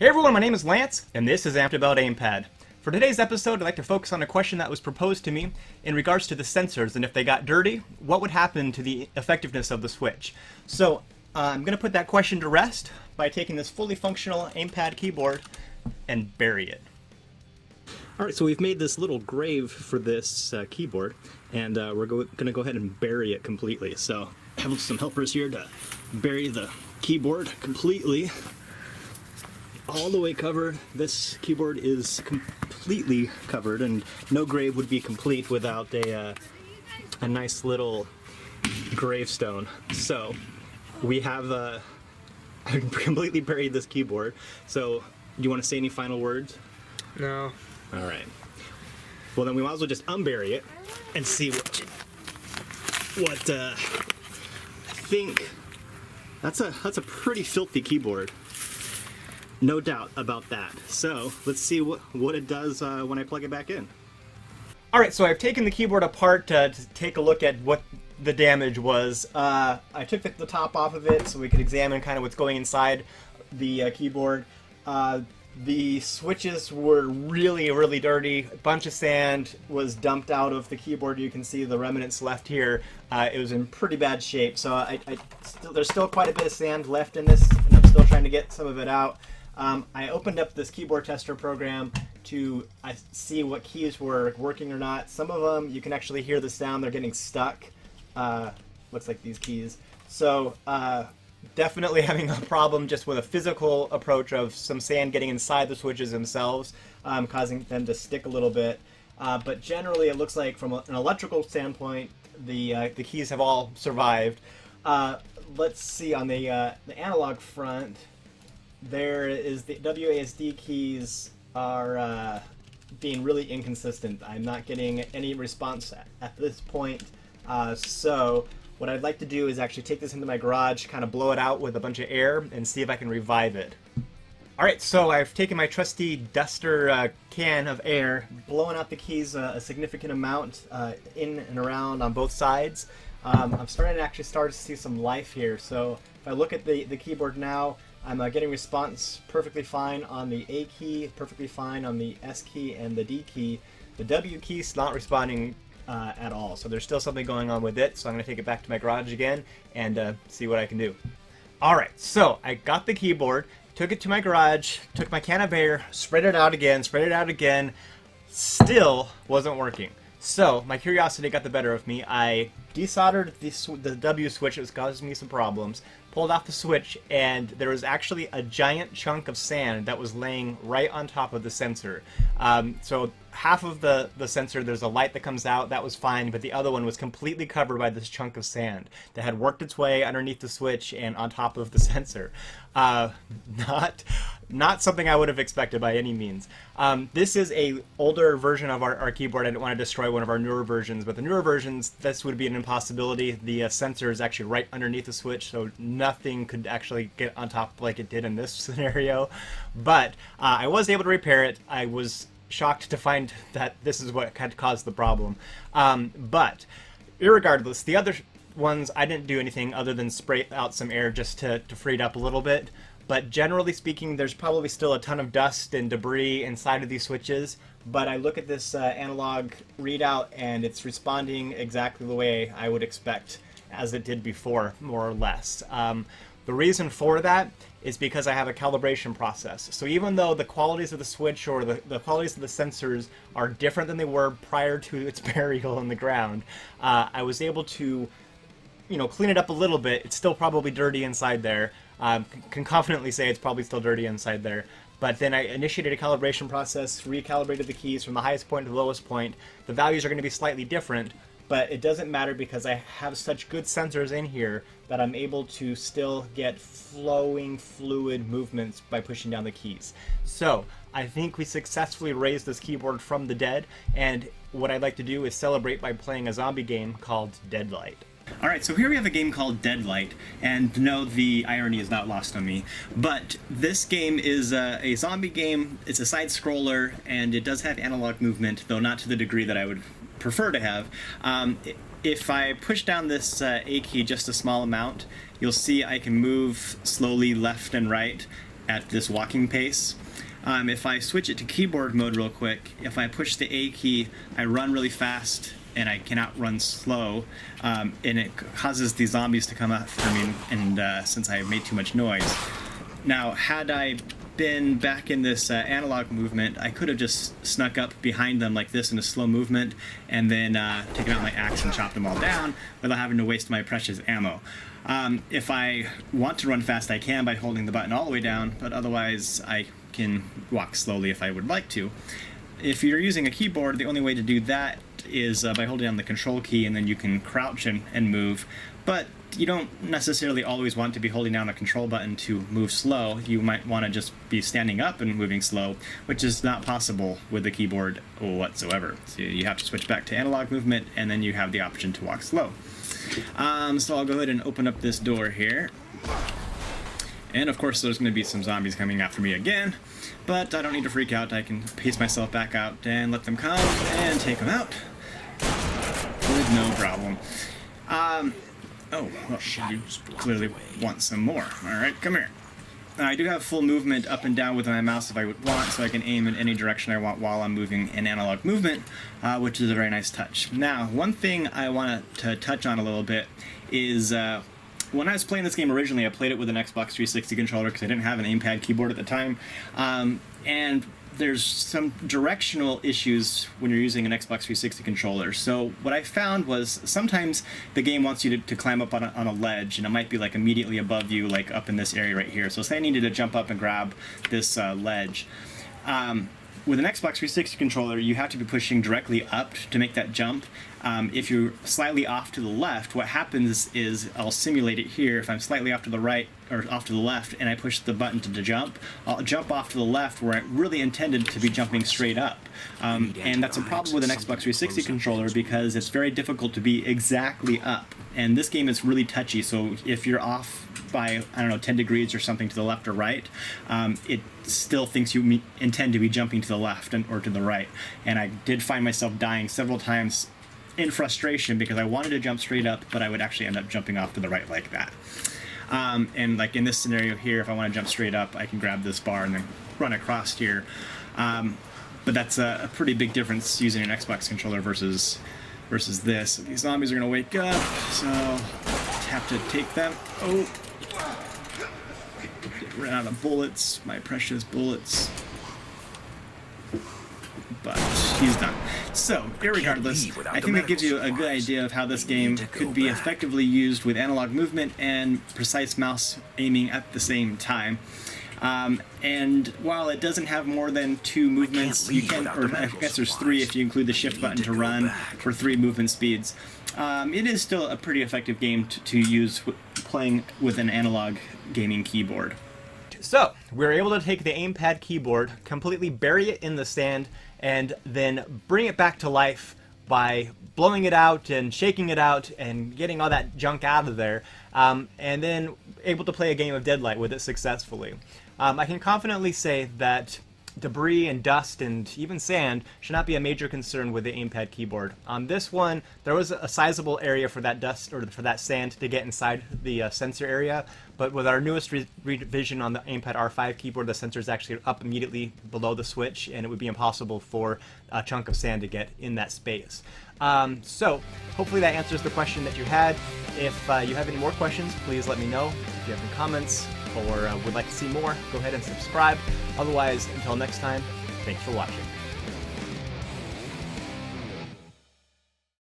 Hey everyone, my name is Lance, and this is Amped About Aimpad. For today's episode, I'd like to focus on a question that was proposed to me in regards to the sensors, and if they got dirty, what would happen to the effectiveness of the switch? So, I'm going to put that question to rest by taking this fully functional Aimpad keyboard and bury it. Alright, so we've made this little grave for this keyboard, and we're going to go ahead and bury it completely. So, I have some helpers here to bury the keyboard completely. All the way covered. This keyboard is completely covered, and no grave would be complete without a nice little gravestone. So we have completely buried this keyboard. So do you want to say any final words? No. All right. Well, then we might as well just unbury it and see what I think. That's a pretty filthy keyboard. No doubt about that. So let's see what it does when I plug it back in. Alright, so I've taken the keyboard apart to take a look at what the damage was. I took the top off of it so we could examine kind of what's going inside the keyboard. The switches were really dirty. A bunch of sand was dumped out of the keyboard. You can see the remnants left here. It was in pretty bad shape. So there's still quite a bit of sand left in this, and I'm still trying to get some of it out. I opened up this keyboard tester program to see what keys were working or not. Some of them, you can actually hear the sound. They're getting stuck. Looks like these keys. So definitely having a problem just with a physical approach of some sand getting inside the switches themselves, causing them to stick a little bit. But generally, it looks like from an electrical standpoint, the keys have all survived. Let's see, on the analog front, there is the WASD keys are being really inconsistent. I'm not getting any response at this point. So what I'd like to do is actually take this into my garage, kind of blow it out with a bunch of air, and see if I can revive it. Alright, so I've taken my trusty duster can of air, blowing out the keys a significant amount in and around on both sides. I'm starting to actually start to see some life here. So if I look at the keyboard now, I'm getting response perfectly fine on the A key, perfectly fine on the S key and the D key. The W key is not responding at all, so there's still something going on with it, so I'm going to take it back to my garage again and see what I can do. Alright, so I got the keyboard, took it to my garage, took my can of air, spread it out again, still wasn't working. So my curiosity got the better of me. I desoldered the W switch that was causing me some problems, pulled off the switch, and there was actually a giant chunk of sand that was laying right on top of the sensor. So half of the sensor, there's a light that comes out, that was fine, but the other one was completely covered by this chunk of sand that had worked its way underneath the switch and on top of the sensor. Not something I would have expected by any means. This is a older version of our keyboard. I didn't want to destroy one of our newer versions, but the newer versions, this would be an impossibility. The sensor is actually right underneath the switch, so nothing could actually get on top like it did in this scenario. But I was able to repair it. I was shocked to find that this is what had caused the problem. But irregardless, the other ones, I didn't do anything other than spray out some air just to free it up a little bit. But generally speaking, there's probably still a ton of dust and debris inside of these switches. But I look at this analog readout, and it's responding exactly the way I would expect as it did before, more or less. The reason for that is because I have a calibration process. So even though the qualities of the switch or the qualities of the sensors are different than they were prior to its burial in the ground, I was able to, clean it up a little bit. It's still probably dirty inside there. Can confidently say it's probably still dirty inside there. But then I initiated a calibration process, recalibrated the keys from the highest point to the lowest point. The values are going to be slightly different, but it doesn't matter because I have such good sensors in here that I'm able to still get flowing fluid movements by pushing down the keys. So I think we successfully raised this keyboard from the dead, and what I'd like to do is celebrate by playing a zombie game called Deadlight. Alright, so here we have a game called Deadlight, and no, the irony is not lost on me, but this game is a zombie game. It's a side-scroller, and it does have analog movement, though not to the degree that I would prefer to have. If I push down this A key just a small amount, you'll see I can move slowly left and right, at this walking pace. If I switch it to keyboard mode real quick, if I push the A key, I run really fast and I cannot run slow, and it causes the zombies to come after me, and since I made too much noise. Now, had I been back in this analog movement, I could have just snuck up behind them like this in a slow movement and then taken out my axe and chopped them all down without having to waste my precious ammo. If I want to run fast, I can by holding the button all the way down, but otherwise I can walk slowly if I would like to. If you're using a keyboard, the only way to do that is by holding down the control key, and then you can crouch and move. But you don't necessarily always want to be holding down a control button to move slow. You might want to just be standing up and moving slow, which is not possible with the keyboard whatsoever. So you have to switch back to analog movement, and then you have the option to walk slow. So I'll go ahead and open up this door here. And of course there's going to be some zombies coming after me again, but I don't need to freak out. I can pace myself back out and let them come and take them out with no problem. Oh, well, you clearly want some more. Alright, come here. I do have full movement up and down with my mouse if I would want, so I can aim in any direction I want while I'm moving in analog movement, which is a very nice touch. Now, one thing I want to touch on a little bit is when I was playing this game originally, I played it with an Xbox 360 controller because I didn't have an Aimpad keyboard at the time, and there's some directional issues when you're using an Xbox 360 controller. So what I found was sometimes the game wants you to climb up on a ledge, and it might be like immediately above you, like up in this area right here. So say I needed to jump up and grab this ledge. With an Xbox 360 controller, you have to be pushing directly up to make that jump. If you're slightly off to the left, what happens is I'll simulate it here. If I'm slightly off to the right or off to the left and I push the button to jump, I'll jump off to the left where I really intended to be jumping straight up. And that's a problem with an Xbox 360 controller because it's very difficult to be exactly up. And this game is really touchy, so if you're off by, I don't know, 10 degrees or something to the left or right, it still thinks you intend to be jumping to the left or to the right. And I did find myself dying several times in frustration because I wanted to jump straight up, but I would actually end up jumping off to the right like that. And like in this scenario here, if I want to jump straight up, I can grab this bar and then run across here. But that's a pretty big difference using an Xbox controller versus this. These zombies are going to wake up, so have to take them. Oh! Ran out of bullets, my precious bullets. But he's done. So, irregardless, I think that gives you a good idea of how this game could be effectively used with analog movement and precise mouse aiming at the same time. And while it doesn't have more than 2 movements, you can, or I guess there's 3 if you include the shift button to run for 3 movement speeds. It is still a pretty effective game to use playing with an analog gaming keyboard. So, we were able to take the Aimpad keyboard, completely bury it in the sand, and then bring it back to life by blowing it out and shaking it out and getting all that junk out of there, and then able to play a game of Deadlight with it successfully. I can confidently say that debris and dust and even sand should not be a major concern with the Aimpad keyboard. On this one, there was a sizable area for that dust or for that sand to get inside the sensor area, but with our newest revision on the Aimpad R5 keyboard, the sensor is actually up immediately below the switch, and it would be impossible for a chunk of sand to get in that space. So hopefully that answers the question that you had. If you have any more questions, please let me know. If you have any comments or would like to see more, go ahead and subscribe. Otherwise, until next time, thanks for watching.